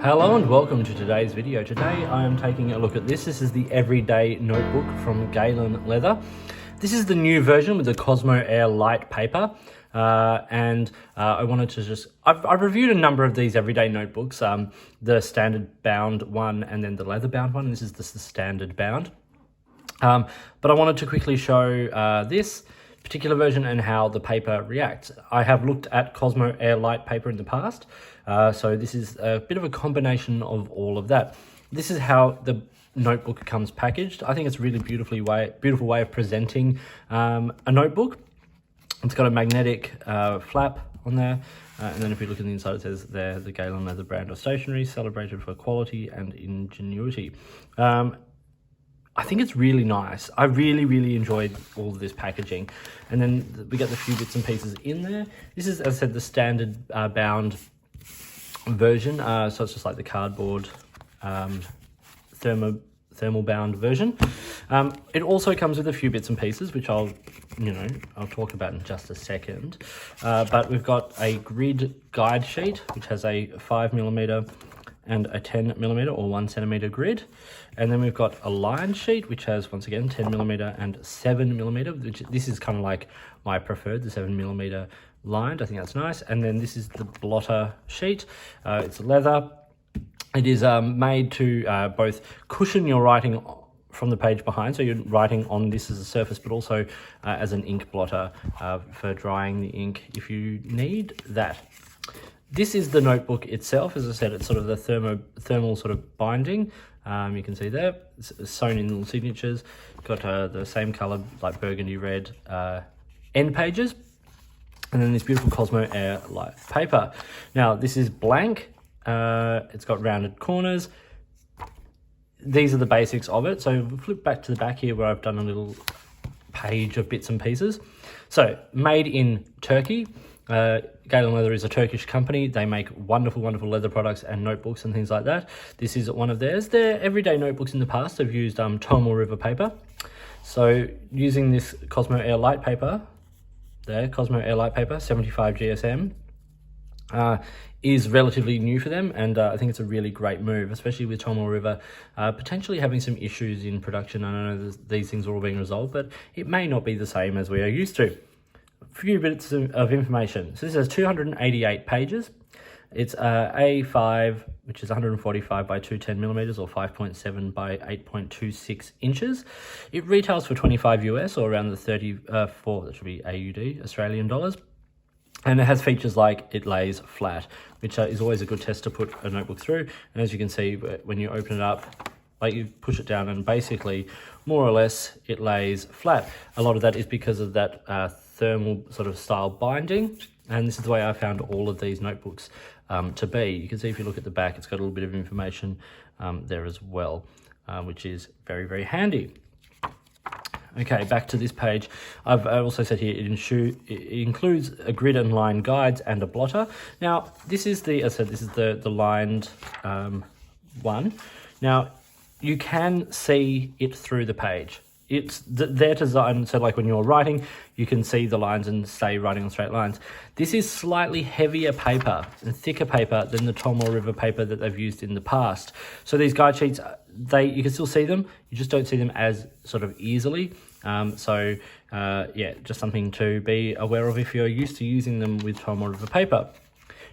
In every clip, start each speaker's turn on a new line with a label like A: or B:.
A: Hello and welcome to today's video. Today I am taking a look at this. This is the Everyday Notebook from Galen Leather. This is the new version with the Cosmo Air Light paper. I wanted to I've reviewed a number of these everyday notebooks, the standard bound one and then the leather bound one. This is the standard bound. But I wanted to quickly show this particular version and how the paper reacts. I have looked at Cosmo Air Light paper in the past, so this is a bit of a combination of all of that. This is how the notebook comes packaged. I think it's a really beautiful way of presenting a notebook. It's got a magnetic flap on there, and then if we look at the inside, it says there, the Galen Leather brand of stationery, celebrated for quality and ingenuity. I think it's really nice. I really enjoyed all of this packaging. And then we get the few bits and pieces in there. This is, as I said, the standard bound version. So it's just like the cardboard thermal bound version. It also comes with a few bits and pieces, which I'll talk about in just a second. But we've got a grid guide sheet, which has a 5mm and a 10mm or 1 centimeter grid. And then we've got a line sheet, which has, once again, 10mm and 7mm, which this is kind of like my preferred, the 7mm lined. I think that's nice. And then this is the blotter sheet. It's leather. It is made to both cushion your writing from the page behind, so you're writing on this as a surface, but also as an ink blotter for drying the ink if you need that. This is the notebook itself. As I said, it's sort of the thermal sort of binding. You can see there, it's sewn in little signatures. Got the same color, like burgundy red end pages. And then this beautiful Cosmo Air Light paper. Now, this is blank. It's got rounded corners. These are the basics of it. So we'll flip back to the back here where I've done a little page of bits and pieces. So, made in Turkey. Galen Leather is a Turkish company. They make wonderful leather products and notebooks and things like that. This is one of theirs. Their everyday notebooks in the past have used Tomo River paper. So using this Cosmo Air Light paper, Cosmo Air Light paper, 75 GSM, is relatively new for them, and I think it's a really great move, especially with Tomo River potentially having some issues in production. I know these things are all being resolved, but it may not be the same as we are used to. Few bits of information. So this has 288 pages. It's A5, which is 145 by 210mm or 5.7 by 8.26 inches. It retails for 25 US or around the 34, that should be AUD, Australian dollars. And it has features like it lays flat, which is always a good test to put a notebook through. And as you can see, when you open it up, like you push it down and basically more or less it lays flat. A lot of that is because of that thermal sort of style binding, and this is the way I found all of these notebooks to be. You can see if you look at the back, it's got a little bit of information there as well, which is very very handy. Okay, back to this page. I've also said here it includes a grid and line guides and a blotter. Now this is as I said, this is the lined one. Now you can see it through the page. It's their design, so like when you're writing, you can see the lines and stay writing on straight lines. This is slightly heavier paper and thicker paper than the Tomo River paper that they've used in the past. So these guide sheets, you can still see them, you just don't see them as sort of easily. Yeah, just something to be aware of if you're used to using them with Tomo River paper.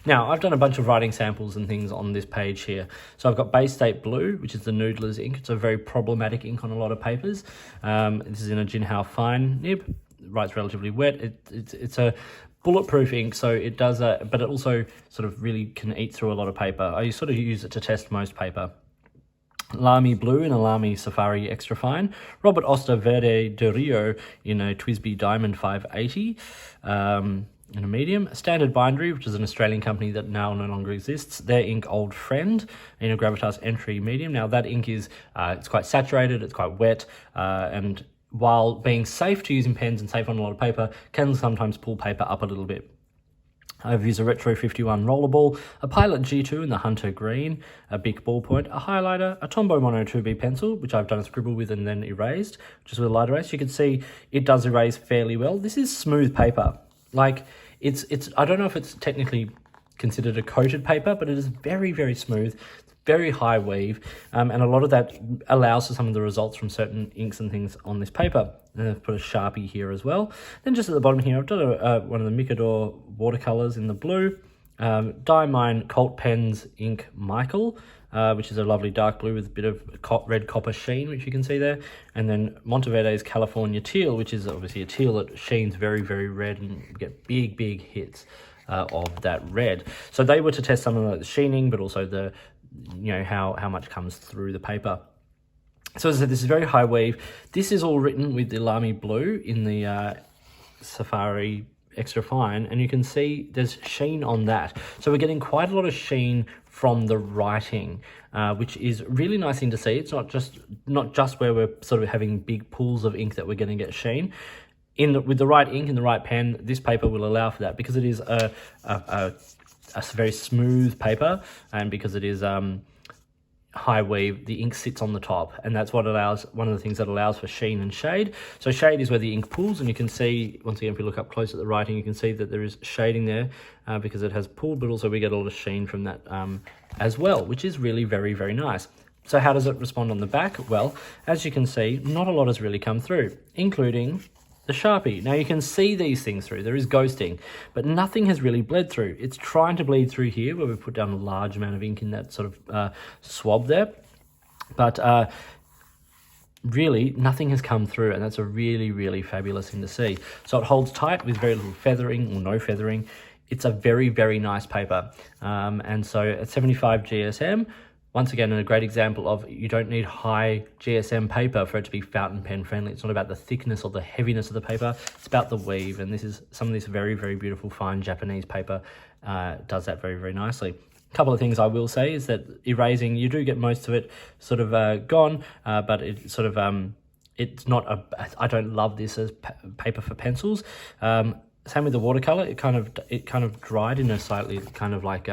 A: Now, I've done a bunch of writing samples and things on this page here. So I've got Bay State Blue, which is the Noodler's ink. It's a very problematic ink on a lot of papers. This is in a Jinhao Fine nib. It writes relatively wet. It's a bulletproof ink, so it does that, but it also sort of really can eat through a lot of paper. I sort of use it to test most paper. Lamy Blue in a Lamy Safari Extra Fine. Robert Oster Verde de Rio in a Twisby Diamond 580. In a medium. Standard Bindery, which is an Australian company that now no longer exists. Their ink Old Friend in a Gravitas Entry medium. Now that ink is it's quite saturated, it's quite wet, and while being safe to use in pens and safe on a lot of paper, can sometimes pull paper up a little bit. I've used a Retro 51 rollerball, a Pilot G2 in the Hunter Green, a Bic ballpoint, a highlighter, a Tombow Mono 2B pencil, which I've done a scribble with and then erased, just with a light erase. You can see it does erase fairly well. This is smooth paper. Like, it's I don't know if it's technically considered a coated paper, but it is very, very smooth, very high weave, and a lot of that allows for some of the results from certain inks and things on this paper. And I've put a Sharpie here as well. Then just at the bottom here, I've done one of the Mikador watercolors in the blue, Diamine Colt Pens ink Michael, which is a lovely dark blue with a bit of red copper sheen, which you can see there. And then Monteverde's California Teal, which is obviously a teal that sheens very, very red and you get big, big hits of that red. So they were to test some of the sheening, but also the, you know, how much comes through the paper. So as I said, this is very high weave. This is all written with the Lamy Blue in the Safari Extra Fine, and you can see there's sheen on that. So we're getting quite a lot of sheen from the writing, which is really nice thing to see. It's not just where we're sort of having big pools of ink that we're going to get sheen. With the right ink and the right pen, this paper will allow for that, because it is a very smooth paper, and because it is high weave, the ink sits on the top, and that's what allows, one of the things that allows for sheen and shade. So shade is where the ink pools, and you can see, once again, if you look up close at the writing, you can see that there is shading there because it has pooled, but also we get a lot of sheen from that as well, which is really very, very nice. So how does it respond on the back? Well, as you can see, not a lot has really come through, including the Sharpie. Now you can see these things through, there is ghosting, but nothing has really bled through. It's trying to bleed through here where we've put down a large amount of ink in that sort of swab there, but really nothing has come through, and that's a really, really fabulous thing to see. So it holds tight with very little feathering or no feathering. It's a very, very nice paper, and so at 75 GSM, once again, a great example of you don't need high GSM paper for it to be fountain pen friendly. It's not about the thickness or the heaviness of the paper. It's about the weave. And this is some of this very, very beautiful fine Japanese paper does that very, very nicely. A couple of things I will say is that erasing, you do get most of it sort of gone, but it sort of, it's not I don't love this as paper for pencils. Same with the watercolor. It kind of dried in a slightly kind of like,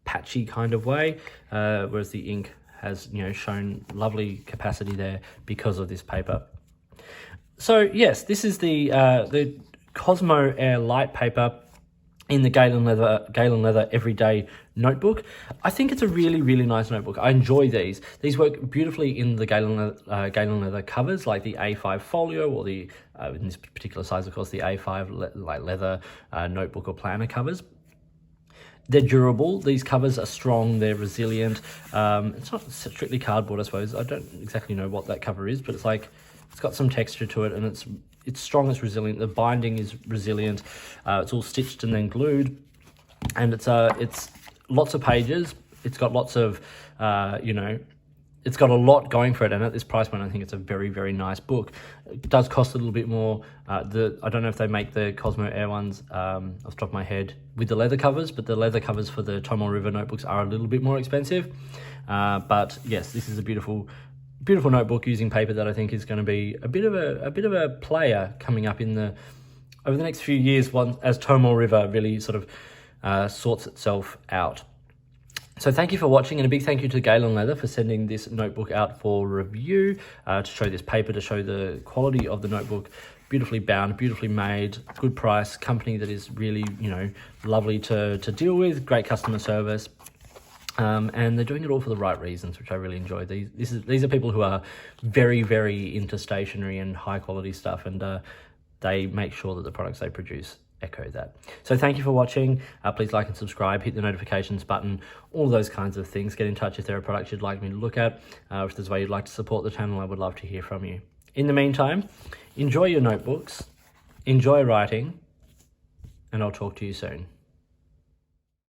A: patchy kind of way, whereas the ink has, you know, shown lovely capacity there because of this paper. So yes, this is the Cosmo Air Light paper in the Galen Leather Everyday Notebook. I think it's a really, really nice notebook. I enjoy these. These work beautifully in the Galen Leather covers, like the A5 folio, or the in this particular size, of course, the A5 leather notebook or planner covers. They're durable. These covers are strong. They're resilient. It's not strictly cardboard, I suppose. I don't exactly know what that cover is, but it's like it's got some texture to it, and it's strong. It's resilient. The binding is resilient. It's all stitched and then glued, and it's lots of pages. It's got lots of you know, it's got a lot going for it, and at this price point, I think it's a very, very nice book. It does cost a little bit more. I don't know if they make the Cosmo Air ones off the top of my head with the leather covers, but the leather covers for the Tomoe River notebooks are a little bit more expensive. But yes, this is a beautiful, beautiful notebook using paper that I think is going to be a bit of a player coming up over the next few years, as Tomoe River really sort of sorts itself out. So thank you for watching, and a big thank you to Galen Leather for sending this notebook out for review, to show this paper, to show the quality of the notebook. Beautifully bound, beautifully made, good price, company that is really, you know, lovely to deal with, great customer service. And they're doing it all for the right reasons, which I really enjoy. These are people who are very, very into stationery and high quality stuff, and they make sure that the products they produce echo that. So thank you for watching. Please like and subscribe, hit the notifications button, all those kinds of things. Get in touch if there are products you'd like me to look at. If there's a way you'd like to support the channel, I would love to hear from you. In the meantime, enjoy your notebooks, enjoy writing, and I'll talk to you soon.